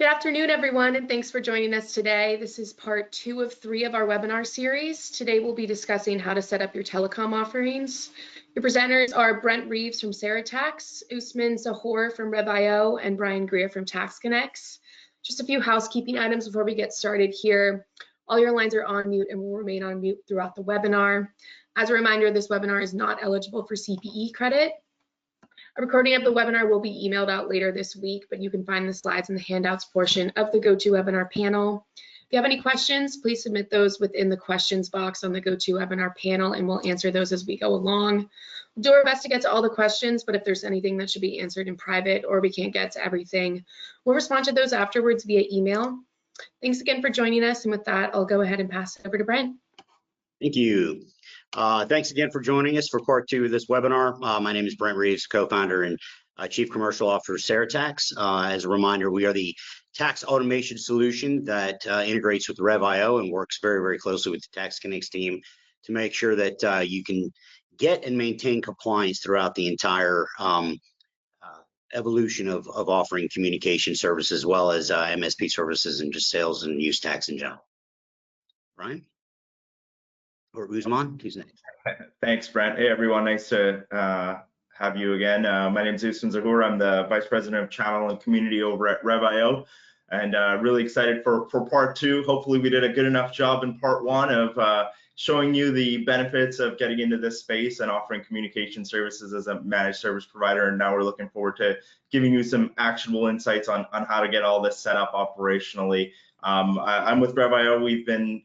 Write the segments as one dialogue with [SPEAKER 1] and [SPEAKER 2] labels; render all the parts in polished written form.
[SPEAKER 1] Good afternoon, everyone, and thanks for joining us today. This is part 2 of 3 of our webinar series. Today, we'll be discussing how to set up your telecom offerings. Your presenters are Brent Reeves from CereTax, Usman Zahoor from Rev.io, and Brian Greer from TaxConnex. Just a few housekeeping items before we get started here. All your lines are on mute and will remain on mute throughout the webinar. As a reminder, this webinar is not eligible for CPE credit. A recording of the webinar will be emailed out later this week, but you can find the slides in the handouts portion of the GoToWebinar panel. If you have any questions, please submit those within the questions box on the GoToWebinar panel, and we'll answer those as we go along. We'll do our best to get to all the questions, but if there's anything that should be answered in private or we can't get to everything, we'll respond to those afterwards via email. Thanks again for joining us, and with that, I'll go ahead and pass it over to Brent.
[SPEAKER 2] Thank you. Thanks again for joining us for part 2 of this webinar. My name is Brent Reeves, co-founder and Chief Commercial Officer of CereTax. As a reminder, we are the tax automation solution that integrates with Rev.io and works very, very closely with the TaxConnex team to make sure that you can get and maintain compliance throughout the entire evolution of offering communication services, as well as MSP services and just sales and use tax in general. Brian? Or Usman, who's next?
[SPEAKER 3] Thanks, Brent. Hey, everyone. Nice to have you again. My name is Usman Zahoor. I'm the Vice President of Channel and Community over at Rev.io, and really excited for part 2. Hopefully, we did a good enough job in part 1 of showing you the benefits of getting into this space and offering communication services as a managed service provider. And now we're looking forward to giving you some actionable insights on how to get all this set up operationally. I'm with Rev.io. We've been,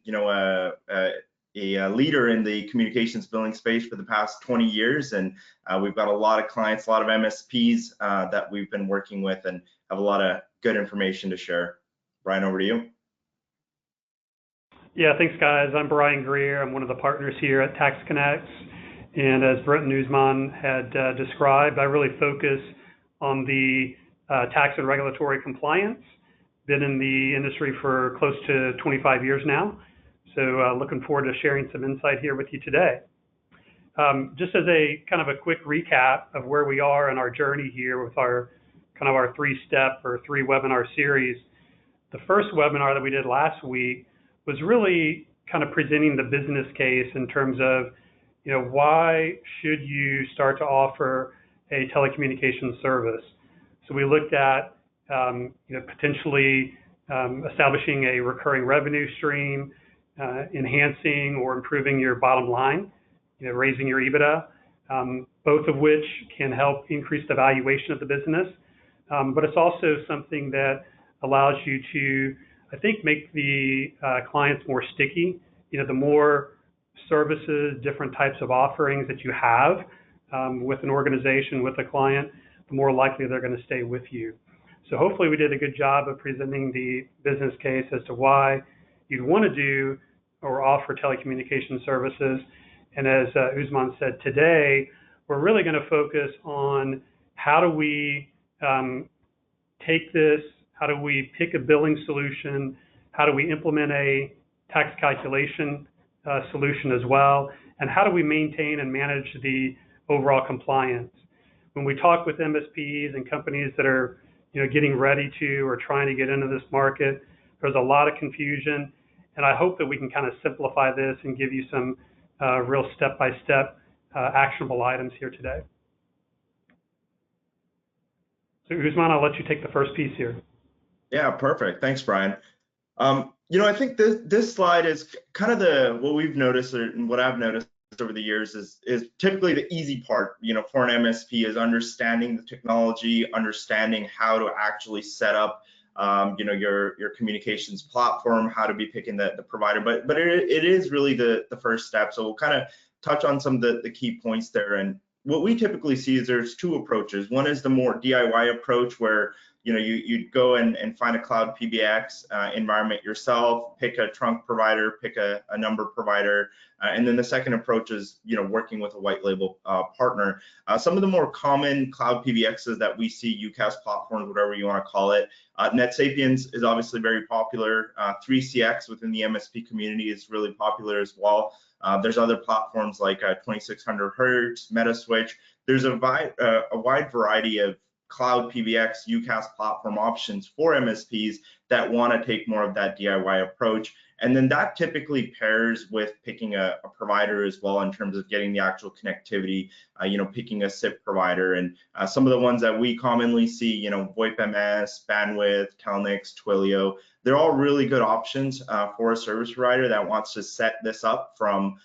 [SPEAKER 3] a leader in the communications billing space for the past 20 years, and we've got a lot of clients, a lot of MSPs that we've been working with, and have a lot of good information to share. Brian, over to you.
[SPEAKER 4] Yeah, thanks, guys. I'm Brian Greer. I'm one of the partners here at TaxConnex, and as Brent and Usman had described, I really focus on the tax and regulatory compliance. Been in the industry for close to 25 years now. So looking forward to sharing some insight here with you today. Just as a kind of a quick recap of where we are in our journey here with our kind of our 3-step or 3 webinar series. The first webinar that we did last week was really kind of presenting the business case in terms of, why should you start to offer a telecommunications service? So we looked at, potentially establishing a recurring revenue stream, enhancing or improving your bottom line, raising your EBITDA, both of which can help increase the valuation of the business. But it's also something that allows you to, I think, make the clients more sticky. The more services, different types of offerings that you have with an organization, with a client, the more likely they're going to stay with you. So hopefully we did a good job of presenting the business case as to why you'd want to do or offer telecommunication services. And as Usman said today, we're really going to focus on how do we take this, how do we pick a billing solution, how do we implement a tax calculation solution as well, and how do we maintain and manage the overall compliance. When we talk with MSPs and companies that are getting ready to or trying to get into this market, there's a lot of confusion. And I hope that we can kind of simplify this and give you some real step-by-step actionable items here today. So Usman, I'll let you take the first piece here.
[SPEAKER 3] Yeah, perfect. Thanks, Brian. I think this slide is kind of what we've noticed, and what I've noticed over the years is typically the easy part, for an MSP is understanding the technology, understanding how to actually set up your communications platform, how to be picking the provider, but it is really the first step. So we'll kind of touch on some of the key points there. And what we typically see is there's 2 approaches. One is the more DIY approach, where you'd go and find a cloud PBX environment yourself, pick a trunk provider, pick a number provider, and then the second approach is working with a white label partner. Some of the more common cloud PBXs that we see, UCaaS platforms, whatever you want to call it. NetSapiens is obviously very popular. 3CX within the MSP community is really popular as well. There's other platforms like 2600Hz, Metaswitch. There's a wide variety of cloud PBX, UCaaS platform options for MSPs that want to take more of that DIY approach. And then that typically pairs with picking a provider as well in terms of getting the actual connectivity, picking a SIP provider. And some of the ones that we commonly see, VoIP MS, Bandwidth, Telnix, Twilio, they're all really good options for a service provider that wants to set this up from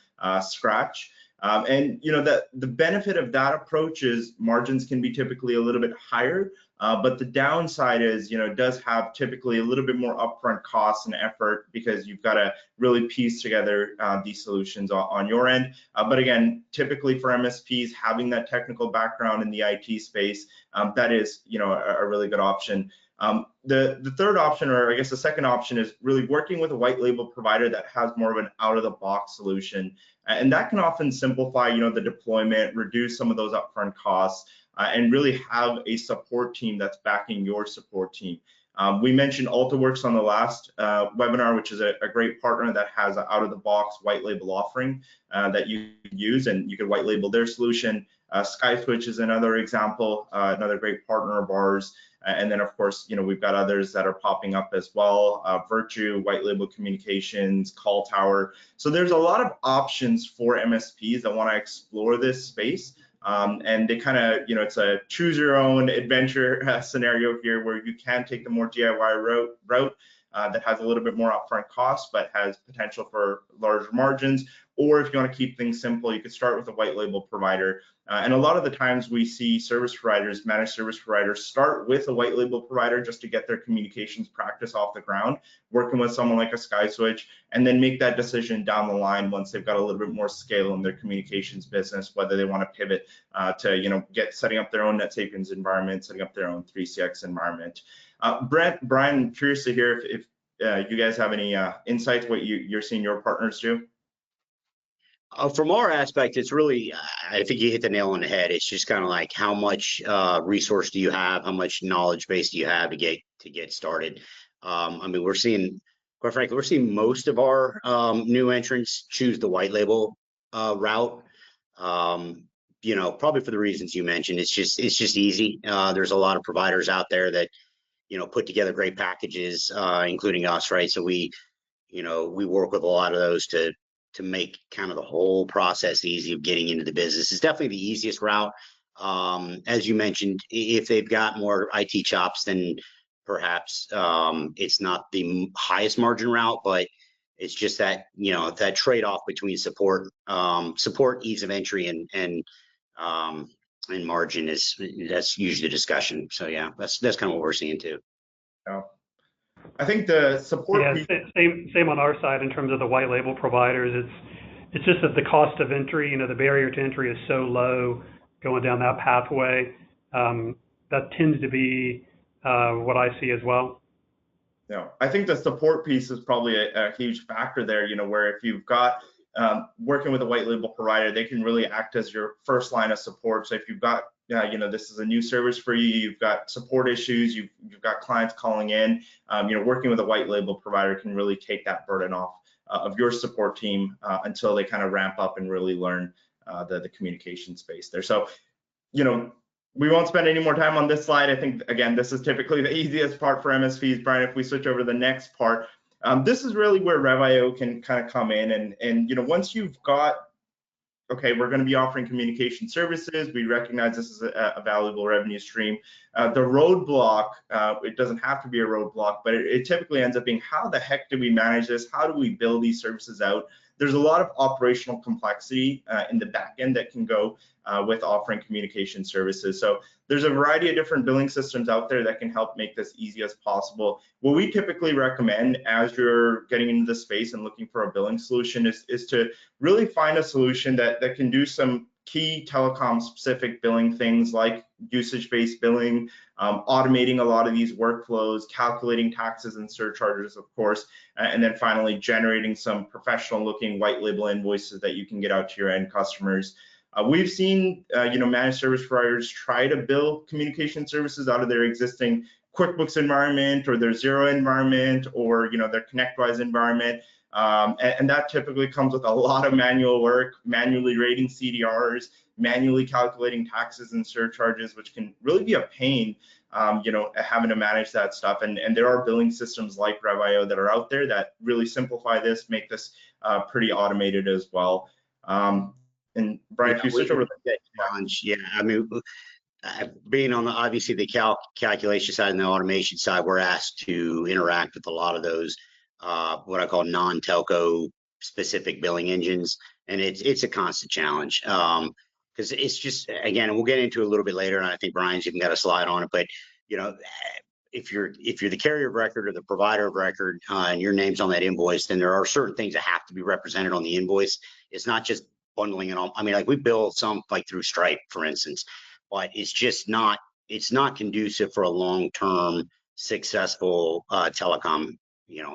[SPEAKER 3] scratch. And the benefit of that approach is margins can be typically a little bit higher, but the downside is, it does have typically a little bit more upfront costs and effort because you've got to really piece together these solutions on your end. But again, typically for MSPs, having that technical background in the IT space, that is, a really good option. The third option, or I guess the second option, is really working with a white label provider that has more of an out-of-the-box solution. And that can often simplify, the deployment, reduce some of those upfront costs, and really have a support team that's backing your support team. We mentioned AltaWorks on the last webinar, which is a great partner that has an out-of-the-box white label offering that you can use, and you can white label their solution. SkySwitch is another example, another great partner of ours. And then, of course, we've got others that are popping up as well. Virtue, white label communications, Call Tower. So there's a lot of options for MSPs that want to explore this space. And they kind of, it's a choose your own adventure scenario here where you can take the more DIY route that has a little bit more upfront costs, but has potential for larger margins. Or if you want to keep things simple, you could start with a white label provider. And a lot of the times we see service providers, managed service providers, start with a white label provider just to get their communications practice off the ground, working with someone like a SkySwitch, and then make that decision down the line once they've got a little bit more scale in their communications business, whether they want to pivot to setting up their own NetSapiens environment, setting up their own 3CX environment. Brent, Brian, I'm curious to hear if you guys have any insights what you're seeing your partners do.
[SPEAKER 2] From our aspect, it's really, I think you hit the nail on the head. It's just kind of like how much resource do you have, how much knowledge base do you have to get started. I mean, we're seeing, quite frankly, we're seeing most of our new entrants choose the white label route. Probably for the reasons you mentioned. It's just easy. There's a lot of providers out there that put together great packages, including us, right? So we work with a lot of those to make kind of the whole process easy of getting into the business. It's definitely the easiest route. As you mentioned, if they've got more IT chops, then perhaps it's not the highest margin route, but it's just that, that trade-off between support, ease of entry, and margin that's usually the discussion. So yeah, that's kind of what we're seeing too.
[SPEAKER 3] Yeah. I think the support.
[SPEAKER 4] Yeah, same on our side in terms of the white label providers. It's just that the cost of entry, the barrier to entry is so low going down that pathway. That tends to be what I see as well.
[SPEAKER 3] Yeah, I think the support piece is probably a huge factor there. Where if you've got working with a white label provider, they can really act as your first line of support. So if you've got this is a new service for you, you've got support issues, you've got clients calling in, working with a white label provider can really take that burden off of your support team until they kind of ramp up and really learn the communication space there. So, we won't spend any more time on this slide. I think, again, this is typically the easiest part for MSPs. Brian, if we switch over to the next part, this is really where Rev.io can kind of come in. And once you've got, okay, we're going to be offering communication services, we recognize this is a valuable revenue stream. The roadblock, it doesn't have to be a roadblock, but it typically ends up being, how the heck do we manage this? How do we build these services out? There's a lot of operational complexity in the back end that can go with offering communication services. So there's a variety of different billing systems out there that can help make this easy as possible. What we typically recommend as you're getting into the space and looking for a billing solution is to really find a solution that can do some key telecom specific billing things like usage-based billing, automating a lot of these workflows, calculating taxes and surcharges, of course, and then finally generating some professional looking white label invoices that you can get out to your end customers. We've seen managed service providers try to build communication services out of their existing QuickBooks environment or their Xero environment or their ConnectWise environment. And that typically comes with a lot of manual work, manually rating CDRs, manually calculating taxes and surcharges, which can really be a pain, having to manage that stuff. And there are billing systems like Rev.io that are out there that really simplify this, make this pretty automated as well. And Brian, if you switch over to
[SPEAKER 2] that challenge, yeah, I mean, being on obviously the calculation side and the automation side, we're asked to interact with a lot of those what I call non-telco specific billing engines, and it's a constant challenge because it's just, again, we'll get into it a little bit later, and I think Brian's even got a slide on it, but if you're the carrier of record or the provider of record and your name's on that invoice, then there are certain things that have to be represented on the invoice. It's not just bundling it all. I mean, like we bill some like through Stripe, for instance, but it's not conducive for a long-term successful telecom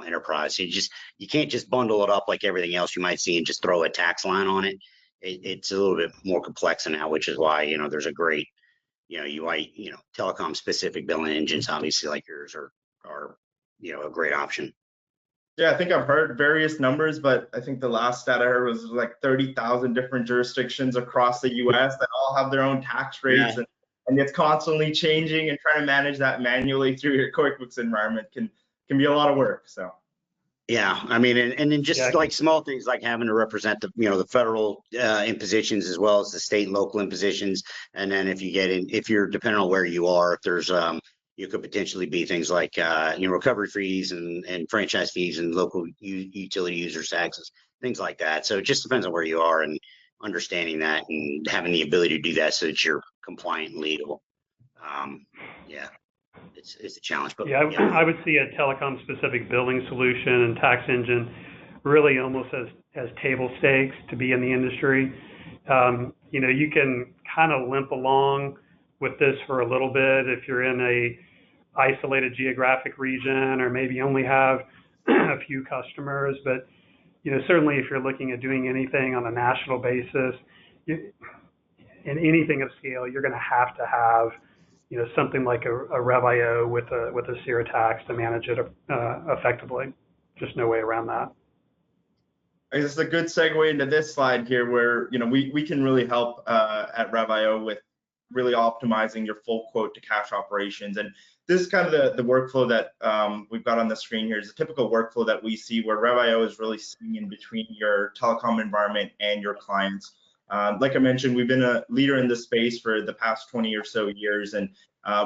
[SPEAKER 2] enterprise. You can't just bundle it up like everything else you might see and just throw a tax line on it. It's a little bit more complex than that, which is why there's a great telecom specific billing engines, obviously, like yours are a great option.
[SPEAKER 3] Yeah, I think I've heard various numbers, but I think the last stat I heard was like 30,000 different jurisdictions across the US that all have their own tax rates, and it's constantly changing, and trying to manage that manually through your QuickBooks environment can be a lot of work. So
[SPEAKER 2] yeah, I mean, and then just like small things like having to represent the federal impositions as well as the state and local impositions, and then if you're depending on where you are, if there's you could potentially be things like recovery fees and franchise fees and local utility users taxes, things like that. So it just depends on where you are and understanding that and having the ability to do that so that you're compliant and legal. It's a challenge. But
[SPEAKER 4] I would see a telecom specific billing solution and tax engine really almost as table stakes to be in the industry. You can kind of limp along with this for a little bit if you're in a isolated geographic region or maybe only have a few customers, but certainly if you're looking at doing anything on a national basis and anything of scale, you're going to have something like a Rev.io with a CereTax to manage it effectively. Just no way around that.
[SPEAKER 3] I guess it's a good segue into this slide here, where we can really help at Rev.io with really optimizing your full quote to cash operations. And this is kind of the workflow that we've got on the screen here. Is a typical workflow that we see where Rev.io is really sitting in between your telecom environment and your clients. Like I mentioned, we've been a leader in this space for the past 20 or so years, and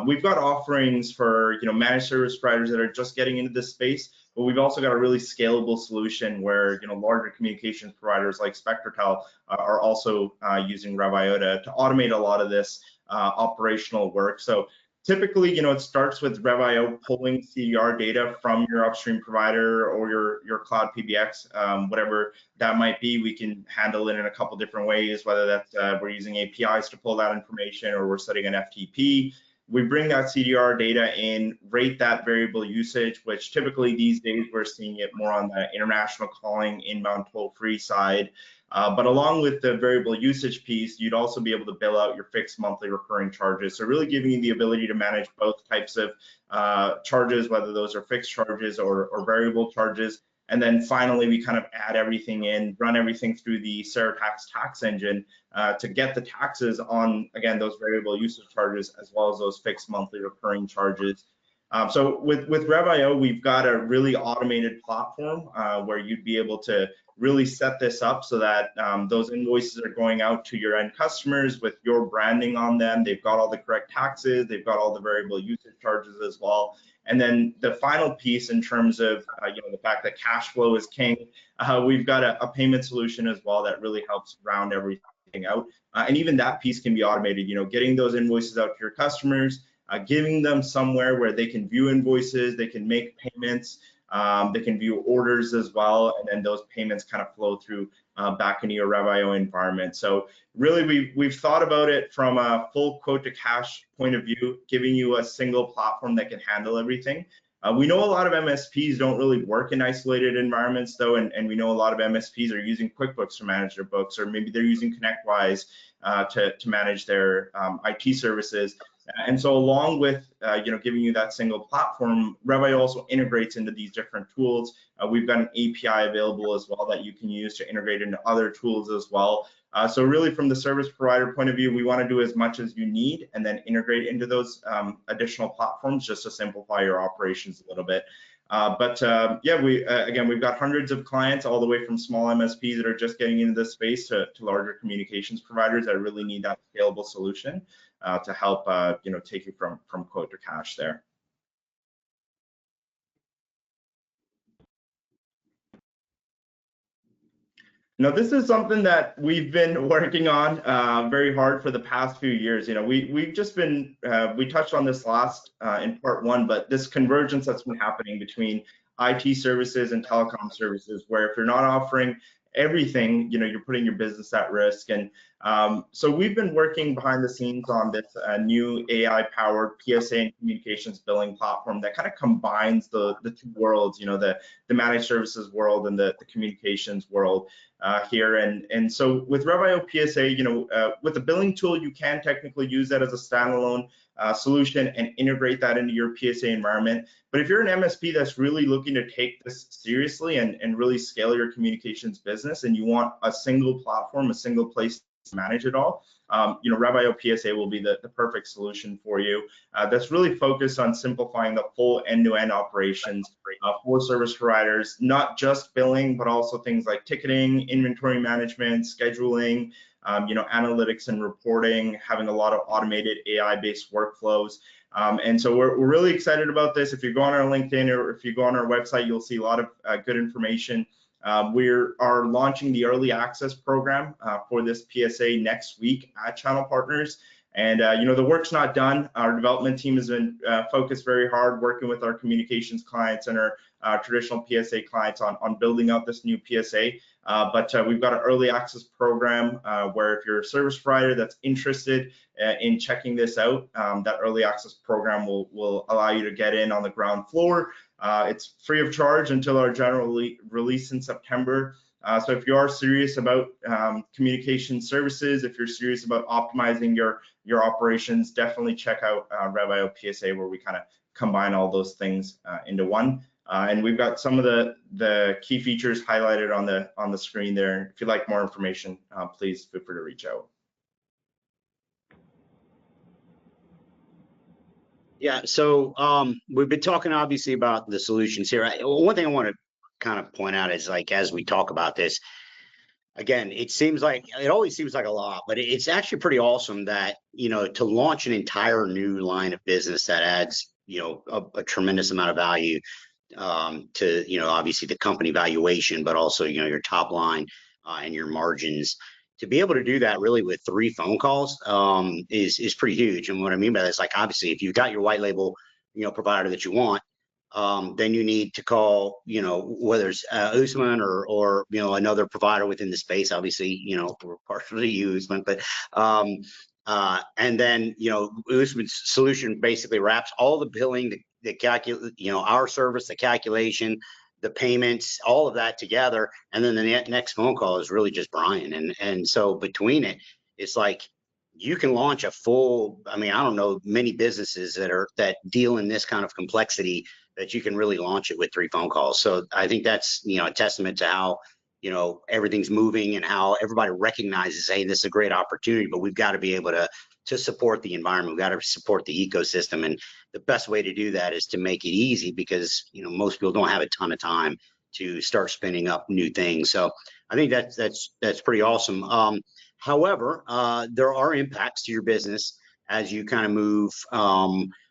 [SPEAKER 3] we've got offerings for managed service providers that are just getting into this space, but we've also got a really scalable solution where larger communications providers like SpectraTel are also using Rev.io to automate a lot of this operational work. So typically, it starts with Rev.io pulling CDR data from your upstream provider or your cloud PBX, whatever that might be. We can handle it in a couple different ways, whether that's we're using APIs to pull that information or we're setting an FTP. We bring that CDR data in, rate that variable usage, which typically these days we're seeing it more on the international calling, inbound toll-free side. But along with the variable usage piece, you'd also be able to bill out your fixed monthly recurring charges. So really giving you the ability to manage both types of charges, whether those are fixed charges or variable charges. And then finally, we kind of add everything in, run everything through the CereTax tax engine to get the taxes on, again, those variable usage charges, as well as those fixed monthly recurring charges. So with Rev.io, we've got a really automated platform where you'd be able to really set this up so that those invoices are going out to your end customers with your branding on them. They've got all the correct taxes, they've got all the variable usage charges as well. And then the final piece in terms of the fact that cash flow is king, we've got a payment solution as well that really helps round everything out. And even that piece can be automated, getting those invoices out to your customers, giving them somewhere where they can view invoices, they can make payments, they can view orders as well, and then those payments kind of flow through back into your Rev.io environment. So really, we've thought about it from a full quote to cash point of view, giving you a single platform that can handle everything. We know a lot of MSPs don't really work in isolated environments, though, and we know a lot of MSPs are using QuickBooks to manage their books, or maybe they're using ConnectWise to manage their IT services. And so along with giving you that single platform, Rev.io also integrates into these different tools. We've got an API available as well that you can use to integrate into other tools as well. So really from the service provider point of view, we want to do as much as you need and then integrate into those additional platforms just to simplify your operations a little bit. Yeah, again, we've got hundreds of clients all the way from small MSPs that are just getting into this space to larger communications providers that really need that scalable solution to help take you from quote to cash there. Now, this is something that we've been working on very hard for the past few years. We've just been, we touched on this last in part one, but this convergence that's been happening between IT services and telecom services, where if you're not offering everything, you're putting your business at risk. And so we've been working behind the scenes on this new AI-powered PSA and communications billing platform that kind of combines the two worlds, the managed services world and the communications world here. And so with Rev.io PSA, with the billing tool, you can technically use that as a standalone solution and integrate that into your PSA environment. But if you're an MSP that's really looking to take this seriously and really scale your communications business, and you want a single platform, a single place to manage it all, Rev.io PSA will be the perfect solution for you. That's really focused on simplifying the full end-to-end operations for service providers, not just billing, but also things like ticketing, inventory management, scheduling, analytics and reporting, having a lot of automated AI-based workflows. And so we're really excited about this. If you go on our LinkedIn or if you go on our website, you'll see a lot of good information. We are launching the early access program for this PSA next week at Channel Partners. And the work's not done. Our development team has been focused very hard working with our communications clients and our traditional PSA clients on building out this new PSA. But we've got an early access program where if you're a service provider that's interested in checking this out, that early access program will allow you to get in on the ground floor. It's free of charge until our general release in September. So if you are serious about communication services, if you're serious about optimizing your operations, definitely check out Rev.io PSA, where we kind of combine all those things into one. And we've got some of the key features highlighted on the screen there. If you'd like more information, please feel free to reach out.
[SPEAKER 2] Yeah, so we've been talking obviously about the solutions here. One thing I want to kind of point out is, like, as we talk about this, again, it always seems like a lot, but it's actually pretty awesome that, to launch an entire new line of business that adds, a tremendous amount of value to, obviously the company valuation, but also, your top line and your margins. To be able to do that really with 3 phone calls is pretty huge. And what I mean by that is, like, obviously, if you've got your white label, provider that you want, then you need to call, whether it's Usman or another provider within the space. Obviously, we're partially Usman, but and then Usman's solution basically wraps all the billing, the calculate, our service, the calculation, the payments, all of that together, and then the next phone call is really just Brian. And so between it, it's like you can launch a full, I don't know many businesses that deal in this kind of complexity that you can really launch it with 3 phone calls. So I think that's a testament to how everything's moving and how everybody recognizes, hey, this is a great opportunity, but we've got to be able to support the environment. We've got to support the ecosystem, and the best way to do that is to make it easy, because most people don't have a ton of time to start spinning up new things. So I think that's pretty awesome. However, there are impacts to your business as you kind of move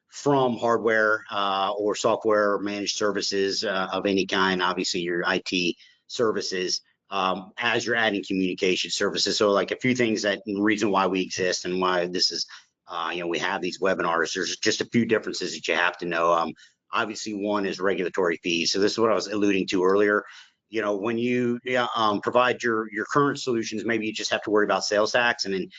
[SPEAKER 2] from hardware or software or managed services of any kind, obviously your IT services, as you're adding communication services. So, like, a few things that the reason why we exist and why this is, we have these webinars, there's just a few differences that you have to know. Obviously, one is regulatory fees. So this is what I was alluding to earlier. When you provide your current solutions, maybe you just have to worry about sales tax, and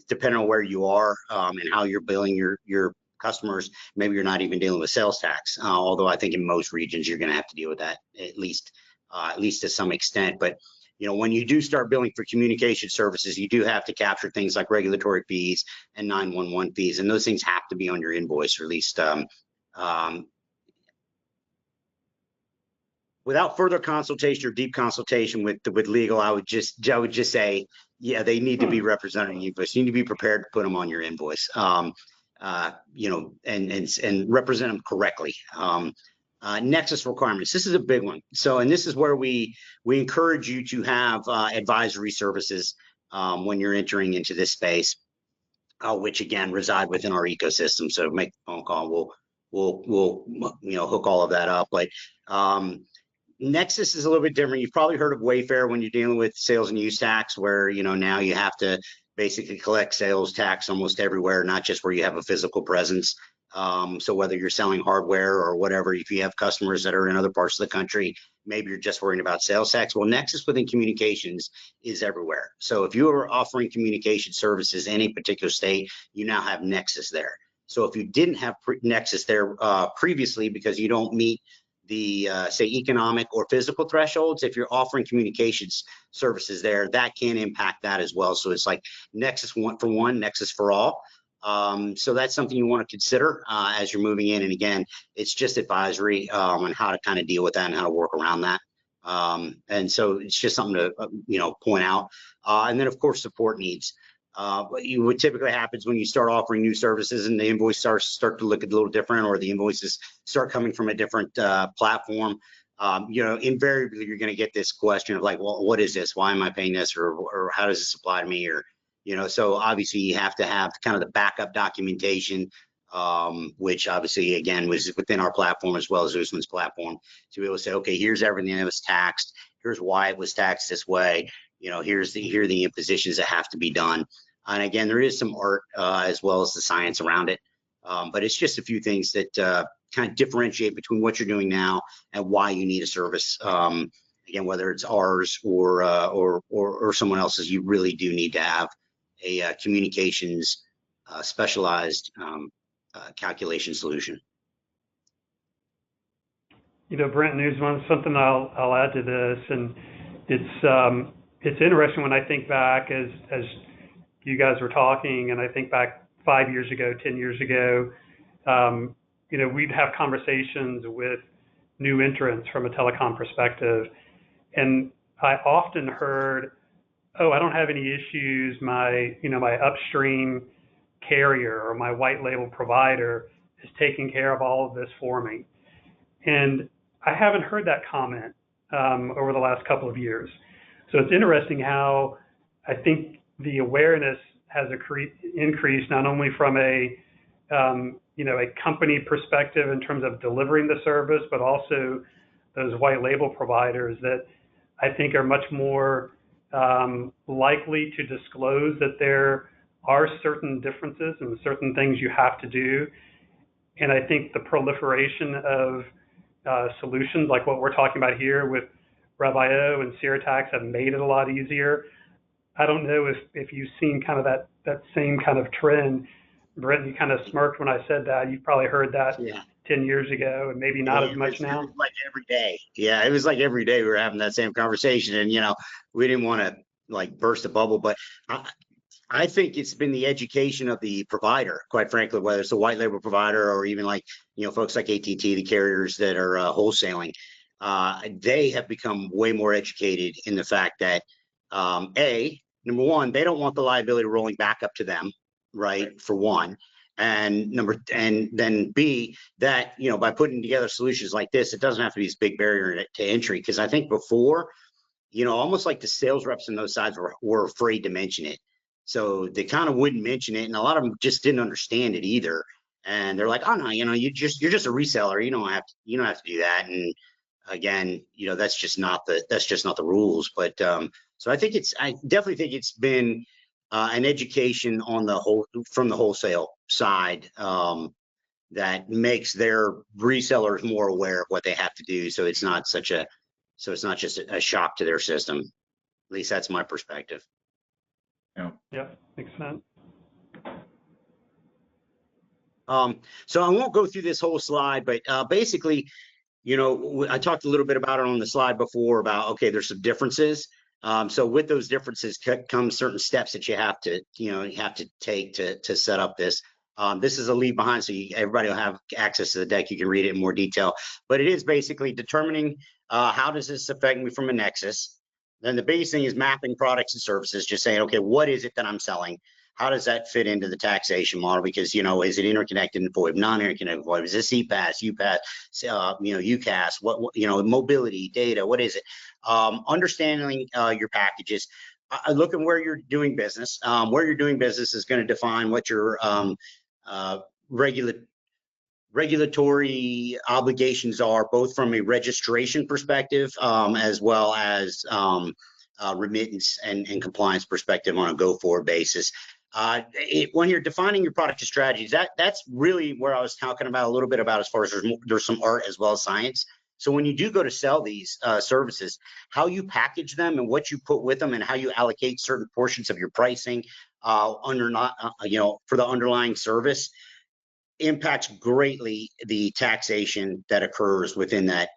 [SPEAKER 2] depending on where you are and how you're billing your customers, maybe you're not even dealing with sales tax. Although I think in most regions you're going to have to deal with that at least to some extent. But when you do start billing for communication services, you do have to capture things like regulatory fees and 911 fees, and those things have to be on your invoice, or at least without further consultation or deep consultation with legal, I would just say, Yeah, they need to be represented in your invoice. You need to be prepared to put them on your invoice, you know, and represent them correctly. Nexus requirements. This is a big one. So, and this is where we encourage you to have advisory services when you're entering into this space, which again reside within our ecosystem. So make a phone call. We'll you know, hook all of that up. But Nexus is a little bit different. You've probably heard of Wayfair when you're dealing with sales and use tax, where, you know, now you have to basically collect sales tax almost everywhere, not just where you have a physical presence. So whether you're selling hardware or whatever, if you have customers that are in other parts of the country, maybe you're just worrying about sales tax. Well, Nexus within communications is everywhere. So if you are offering communication services in any particular state, you now have Nexus there. So if you didn't have Nexus there previously because you don't meet the say economic or physical thresholds, if you're offering communications services there, that can impact that as well. So it's like Nexus one for one, Nexus for all. So that's something you want to consider as you're moving in. And again, it's just advisory on how to kind of deal with that and how to work around that. And so it's just something to you know, point out. And then of course support needs. What typically happens when you start offering new services and the invoice start to look a little different, or the invoices start coming from a different platform, you know, invariably you're going to get this question of like, well, what is this? Why am I paying this? Or how does this apply to me? Or, you know, so obviously you have to have kind of the backup documentation, which obviously again was within our platform as well as Usman's platform, to be able to say, okay, here's everything that was taxed. Here's why it was taxed this way. You know, here are the impositions that have to be done. And again, there is some art as well as the science around it. But it's just a few things that kind of differentiate between what you're doing now and why you need a service. Again, whether it's ours or someone else's, you really do need to have a communications specialized calculation solution.
[SPEAKER 4] You know, Brent and Usman, something I'll add to this, and it's interesting when I think back as you guys were talking, and I think back 5 years ago, 10 years ago, you know, we'd have conversations with new entrants from a telecom perspective, and I often heard, oh, I don't have any issues. My upstream carrier or my white label provider is taking care of all of this for me. And I haven't heard that comment over the last couple of years. So it's interesting how I think the awareness has increased not only from a company perspective in terms of delivering the service, but also those white label providers that I think are much more likely to disclose that there are certain differences and certain things you have to do. And I think the proliferation of solutions like what we're talking about here with Rev.io and CereTax have made it a lot easier. I don't know if you've seen kind of that same kind of trend. Brent, you kind of smirked when I said that. You've probably heard that 10 years ago, and maybe not as much now.
[SPEAKER 2] It was like every day. Yeah, it was like every day we were having that same conversation. And, you know, we didn't want to like burst a bubble, but I think it's been the education of the provider, quite frankly, whether it's a white label provider or even like, you know, folks like AT&T, the carriers that are wholesaling. They have become way more educated in the fact that, number one, they don't want the liability rolling back up to them, right, for one. And then B, that, you know, by putting together solutions like this, it doesn't have to be this big barrier to entry. Because I think before, you know, almost like the sales reps on those sides were afraid to mention it. So they kind of wouldn't mention it. And a lot of them just didn't understand it either. And they're like, oh no, you know, you're just a reseller. You don't have to do that. And again, you know, that's just not the rules. But so I definitely think it's been an education on from the wholesale side that makes their resellers more aware of what they have to do. So it's not just a shock to their system. At least that's my perspective.
[SPEAKER 4] Yeah, makes sense.
[SPEAKER 2] So I won't go through this whole slide, but basically, you know, I talked a little bit about it on the slide before about, okay, there's some differences. So with those differences come certain steps that you have to take to set up this. This is a leave behind, so everybody will have access to the deck. You can read it in more detail, but it is basically determining how does this affect me from a nexus. Then the biggest thing is mapping products and services, just saying, okay, what is it that I'm selling? How does that fit into the taxation model? Because, is it interconnected in VoIP, non-interconnected VoIP? Is this CPaaS, UPaaS, UCaaS, mobility, data, what is it? Understanding your packages. Look at where you're doing business. Where you're doing business is going to define what your regulatory obligations are, both from a registration perspective as well as remittance and compliance perspective on a go-forward basis. When you're defining your product strategies, that's really where I was talking about a little bit about, as far as there's some art as well as science. So when you do go to sell these services, how you package them and what you put with them and how you allocate certain portions of your pricing for the underlying service impacts greatly the taxation that occurs within that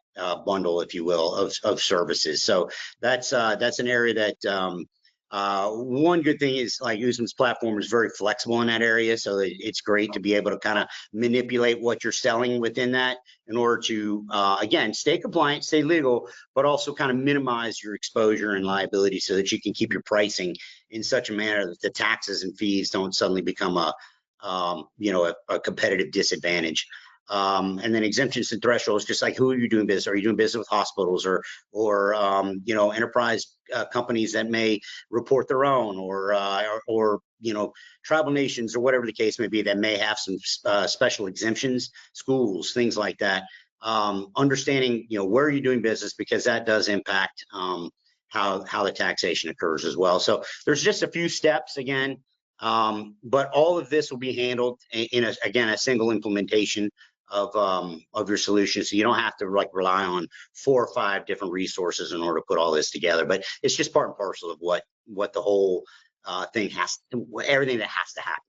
[SPEAKER 2] bundle, if you will, of services. So that's an area that one good thing is, like, Usman's platform is very flexible in that area. So it's great to be able to kind of manipulate what you're selling within that in order to, again, stay compliant, stay legal, but also kind of minimize your exposure and liability so that you can keep your pricing in such a manner that the taxes and fees don't suddenly become a competitive disadvantage. And then exemptions and thresholds, just like, who are you doing business? Are you doing business with hospitals or enterprise companies that may report their own, or tribal nations, or whatever the case may be, that may have some special exemptions, schools, things like that. Understanding, where are you doing business, because that does impact how the taxation occurs as well. So there's just a few steps again. But all of this will be handled in a single implementation of your solution. So you don't have to rely on 4 or 5 different resources in order to put all this together. But it's just part and parcel of what the whole thing everything that has to happen.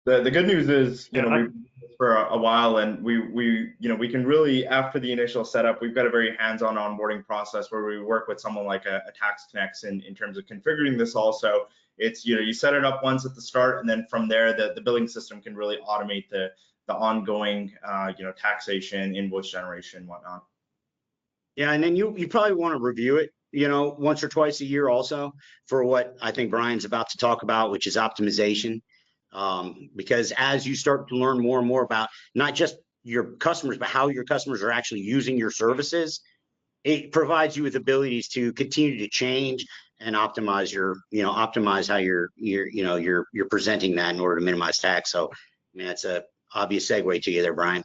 [SPEAKER 3] The good news is, we've been for a while, and we can really, after the initial setup, we've got a very hands-on onboarding process where we work with someone like a TaxConnex in terms of configuring this. Also, it's, you set it up once at the start, and then from there, the billing system can really automate the ongoing, taxation, invoice generation, whatnot.
[SPEAKER 2] Yeah, and then you probably want to review it, once or twice a year also, for what I think Brian's about to talk about, which is optimization. Because as you start to learn more and more about not just your customers, but how your customers are actually using your services, it provides you with abilities to continue to change and optimize optimize how you're presenting that in order to minimize tax. So, that's a obvious segue to you there, Brian.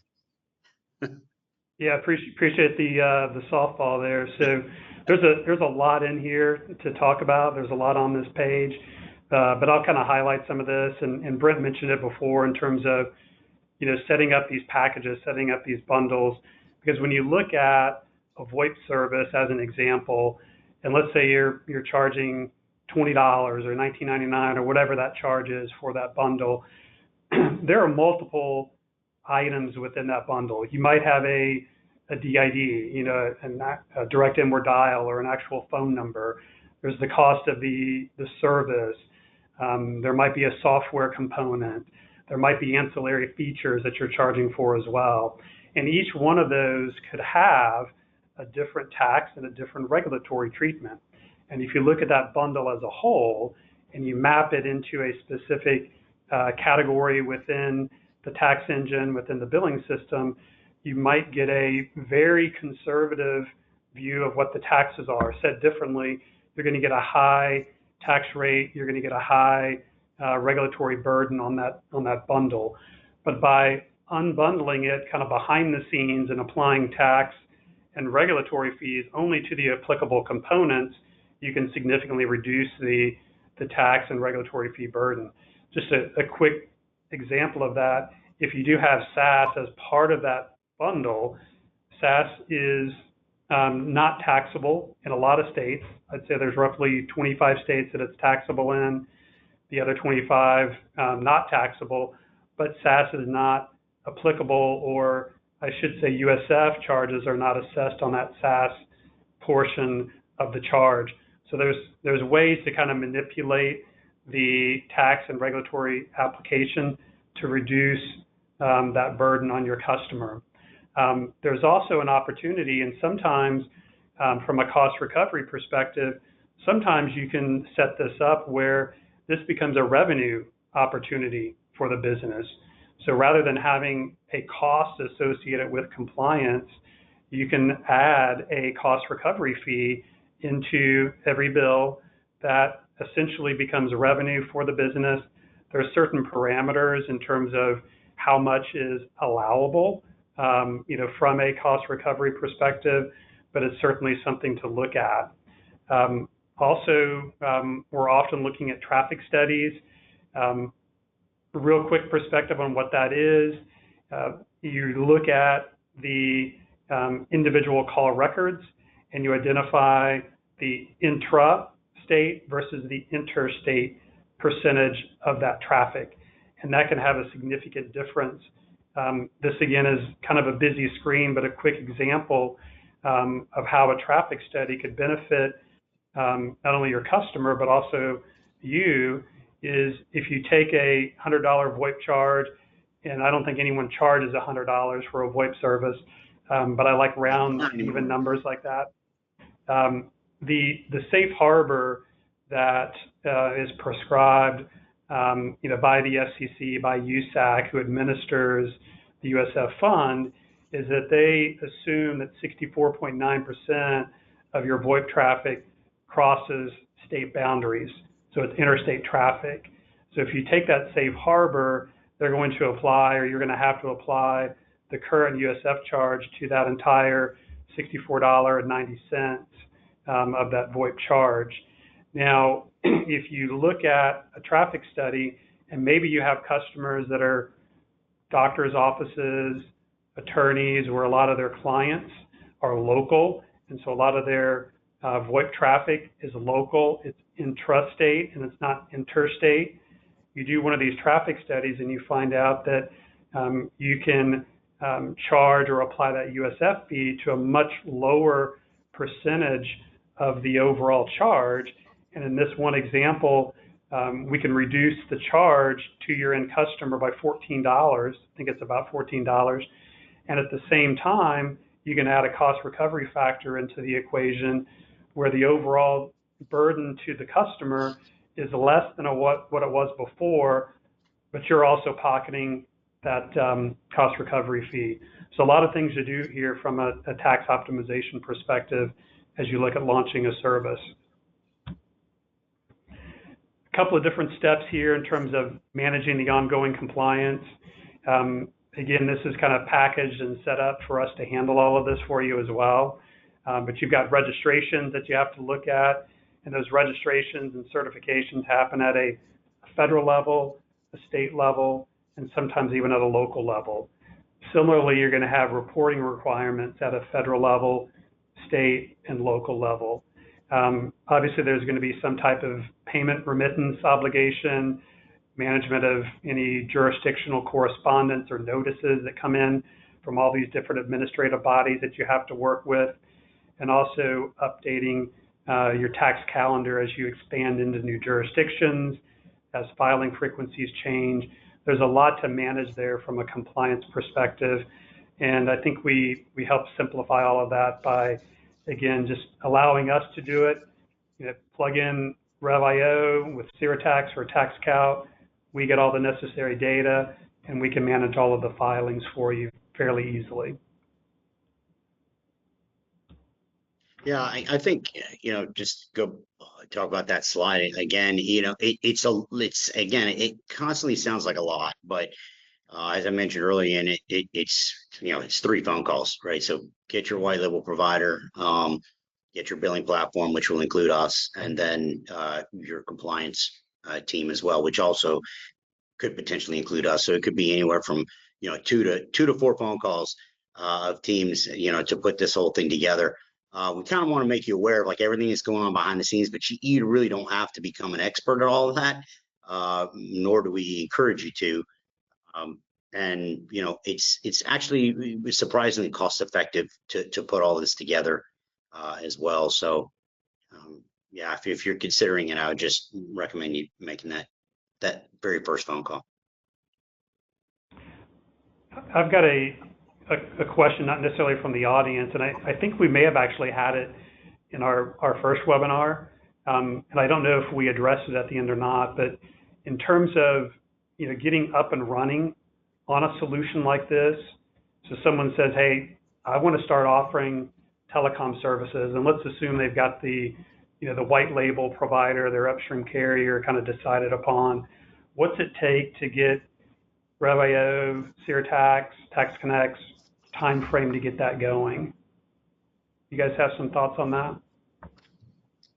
[SPEAKER 4] Yeah, appreciate the softball there. So there's a lot in here to talk about. There's a lot on this page, but I'll kind of highlight some of this. And Brent mentioned it before in terms of setting up these packages, setting up these bundles. Because when you look at a VoIP service as an example, and let's say you're charging $20 or $19.99 or whatever that charge is for that bundle, there are multiple items within that bundle. You might have a DID, a direct inward dial, or an actual phone number. There's the cost of the service. There might be a software component. There might be ancillary features that you're charging for as well. And each one of those could have a different tax and a different regulatory treatment. And if you look at that bundle as a whole and you map it into a specific category within the tax engine, within the billing system, you might get a very conservative view of what the taxes are. Said differently, you're going to get a high tax rate, you're going to get a high regulatory burden on that bundle. But by unbundling it kind of behind the scenes and applying tax and regulatory fees only to the applicable components, you can significantly reduce the tax and regulatory fee burden. Just a quick example of that, if you do have SaaS as part of that bundle, SaaS is not taxable in a lot of states. I'd say there's roughly 25 states that it's taxable in, the other 25 not taxable, but SaaS is not applicable, or I should say USF charges are not assessed on that SaaS portion of the charge. So there's ways to kind of manipulate the tax and regulatory application to reduce that burden on your customer. There's also an opportunity, and sometimes from a cost recovery perspective, sometimes you can set this up where this becomes a revenue opportunity for the business. So rather than having a cost associated with compliance, you can add a cost recovery fee into every bill that essentially becomes revenue for the business. There are certain parameters in terms of how much is allowable, from a cost recovery perspective, but it's certainly something to look at. Also, we're often looking at traffic studies. Real quick perspective on what that is. You look at the individual call records and you identify the intra-state versus the interstate percentage of that traffic. And that can have a significant difference. This again is kind of a busy screen, but a quick example of how a traffic study could benefit not only your customer, but also you, is if you take a $100 VoIP charge, and I don't think anyone charges $100 for a VoIP service, but I like round, even numbers like that. The safe harbor that is prescribed, by the FCC, by USAC, who administers the USF fund, is that they assume that 64.9% of your VoIP traffic crosses state boundaries. So it's interstate traffic. So if you take that safe harbor, they're going to apply, or you're going to have to apply, the current USF charge to that entire $64.90 of that VoIP charge. Now, if you look at a traffic study, and maybe you have customers that are doctors' offices, attorneys, where a lot of their clients are local, and so a lot of their VoIP traffic is local, it's intrastate, and it's not interstate. You do one of these traffic studies and you find out that you can charge or apply that USF fee to a much lower percentage of the overall charge. And in this one example, we can reduce the charge to your end customer by $14. I think it's about $14. And at the same time, you can add a cost recovery factor into the equation where the overall burden to the customer is less than what it was before, but you're also pocketing that cost recovery fee. So a lot of things to do here from a tax optimization perspective as you look at launching a service. A couple of different steps here in terms of managing the ongoing compliance. Again, this is kind of packaged and set up for us to handle all of this for you as well. But you've got registrations that you have to look at, and those registrations and certifications happen at a federal level, a state level, and sometimes even at a local level. Similarly, you're going to have reporting requirements at a federal level, state, and local level. Obviously, there's going to be some type of payment remittance obligation, management of any jurisdictional correspondence or notices that come in from all these different administrative bodies that you have to work with, and also updating your tax calendar as you expand into new jurisdictions, as filing frequencies change. There's a lot to manage there from a compliance perspective. And I think we help simplify all of that by, again, just allowing us to do it. Plug in Rev.io with CereTax or TaxCal. We get all the necessary data, and we can manage all of the filings for you fairly easily.
[SPEAKER 2] Yeah, I think, just go talk about that slide again. It constantly sounds like a lot, but as I mentioned earlier, and it's 3 phone calls, right? So get your white label provider, get your billing platform, which will include us, and then your compliance team as well, which also could potentially include us. So it could be anywhere from 2 to 4 phone calls of teams, to put this whole thing together. We kind of want to make you aware of everything that's going on behind the scenes, but you really don't have to become an expert at all of that, nor do we encourage you to. And it's actually surprisingly cost effective to put all this together as well. So yeah, if you're considering it, I would just recommend you making that very first phone call.
[SPEAKER 4] I've got a question, not necessarily from the audience, and I think we may have actually had it in our first webinar, and I don't know if we addressed it at the end or not, but in terms of getting up and running on a solution like this, so someone says, hey, I want to start offering telecom services, and let's assume they've got the the white label provider, their upstream carrier kind of decided upon. What's it take to get Rev.io, CereTax, TaxConnex time frame to get that going? You guys have some thoughts on that?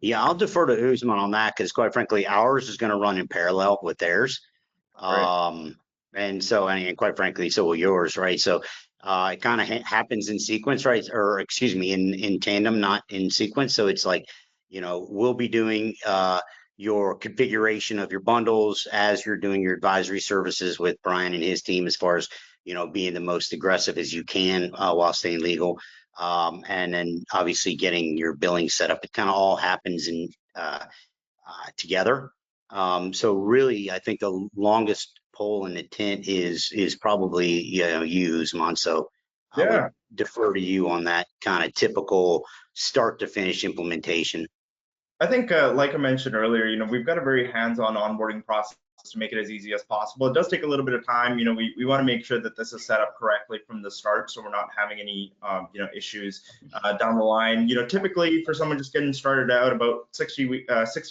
[SPEAKER 2] Yeah, I'll defer to Usman on that because, quite frankly, ours is going to run in parallel with theirs.
[SPEAKER 3] Right.
[SPEAKER 2] And so, and quite frankly, so will yours, right? So it kind of happens in sequence, right? Or excuse me, in tandem, not in sequence. So it's like, we'll be doing your configuration of your bundles as you're doing your advisory services with Brian and his team, as far as being the most aggressive as you can while staying legal. And then obviously getting your billing set up. It kind of all happens in together. So really, I think the longest pole in the tent is probably you, Usman. So I would
[SPEAKER 3] Yeah.
[SPEAKER 2] defer to you on that kind of typical start to finish implementation.
[SPEAKER 3] I think, like I mentioned earlier, we've got a very hands-on onboarding process to make it as easy as possible. It does take a little bit of time. We want to make sure that this is set up correctly from the start, so we're not having any, issues down the line. Typically for someone just getting started out, about 60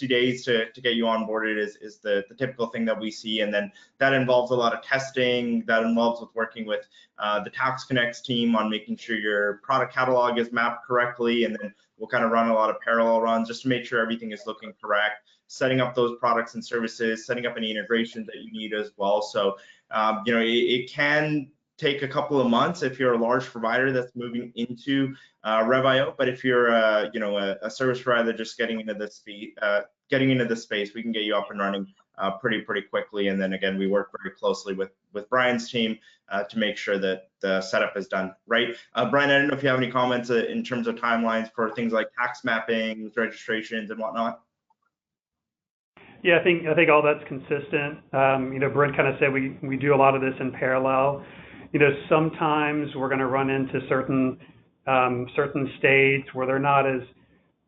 [SPEAKER 3] days to get you onboarded is the typical thing that we see, and then that involves a lot of testing. That involves with working with the TaxConnex team on making sure your product catalog is mapped correctly, and then we'll kind of run a lot of parallel runs just to make sure everything is looking correct, setting up those products and services, setting up any integrations that you need as well. So, it can take a couple of months if you're a large provider that's moving into Rev.io, but if you're a service provider just getting into this space, we can get you up and running pretty quickly. And then again, we work very closely with Brian's team to make sure that the setup is done right. Brian, I don't know if you have any comments in terms of timelines for things like tax mappings, registrations, and whatnot.
[SPEAKER 4] Yeah, I think all that's consistent. Brent kind of said we do a lot of this in parallel. Sometimes we're going to run into certain states where they're not as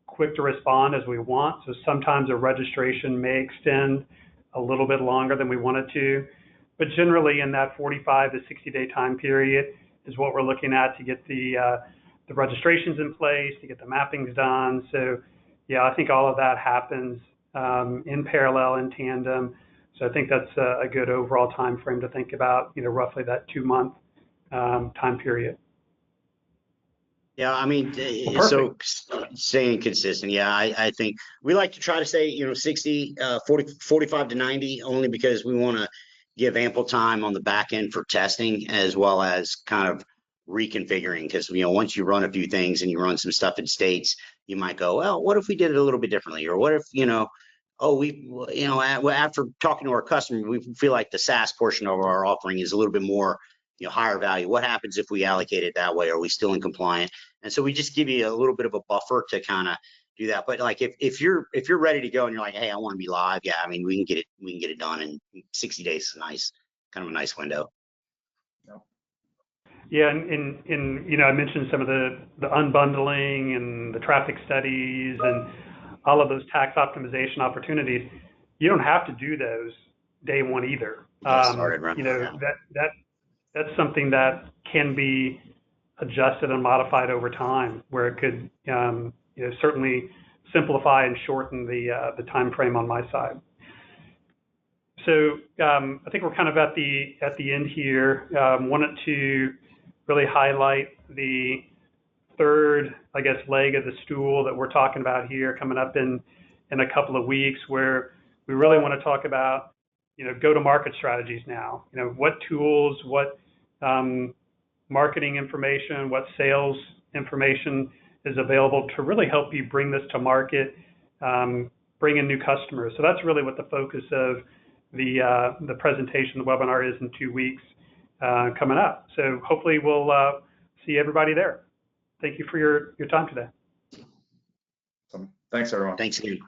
[SPEAKER 4] quick to respond as we want. So sometimes a registration may extend a little bit longer than we want it to. But generally in that 45 to 60-day time period is what we're looking at to get the registrations in place, to get the mappings done. So yeah, I think all of that happens in parallel, in tandem. So I think that's a good overall time frame to think about, roughly that 2-month time period.
[SPEAKER 2] Yeah, I mean,
[SPEAKER 4] Well,
[SPEAKER 2] so staying consistent. Yeah, I think we like to try to say, 60, 45 to 90, only because we want to give ample time on the back end for testing as well as kind of reconfiguring. Because, once you run a few things and you run some stuff in states, you might go, well, what if we did it a little bit differently? Or what if, after talking to our customer, we feel like the SaaS portion of our offering is a little bit more higher value. What happens if we allocate it that way? Are we still in compliant? And so we just give you a little bit of a buffer to kind of do that. But like if you're ready to go and you're like, hey, I want to be live, yeah, I mean, we can get it done in 60 days. Is nice, kind of a nice window.
[SPEAKER 4] Yeah, and I mentioned some of the unbundling and the traffic studies and all of those tax optimization opportunities. You don't have to do those day one either.
[SPEAKER 2] Started running.
[SPEAKER 4] That's something that can be adjusted and modified over time, where it could certainly simplify and shorten the time frame on my side. So I think we're kind of at the end here. Wanted to really highlight the third, I guess, leg of the stool that we're talking about here, coming up in a couple of weeks, where we really want to talk about go-to-market strategies now. What tools, what marketing information, what sales information is available to really help you bring this to market, bring in new customers. So that's really what the focus of the presentation, the webinar is in 2 weeks coming up. So hopefully we'll see everybody there. Thank you for your time today.
[SPEAKER 3] Thanks, everyone.
[SPEAKER 2] Thanks again.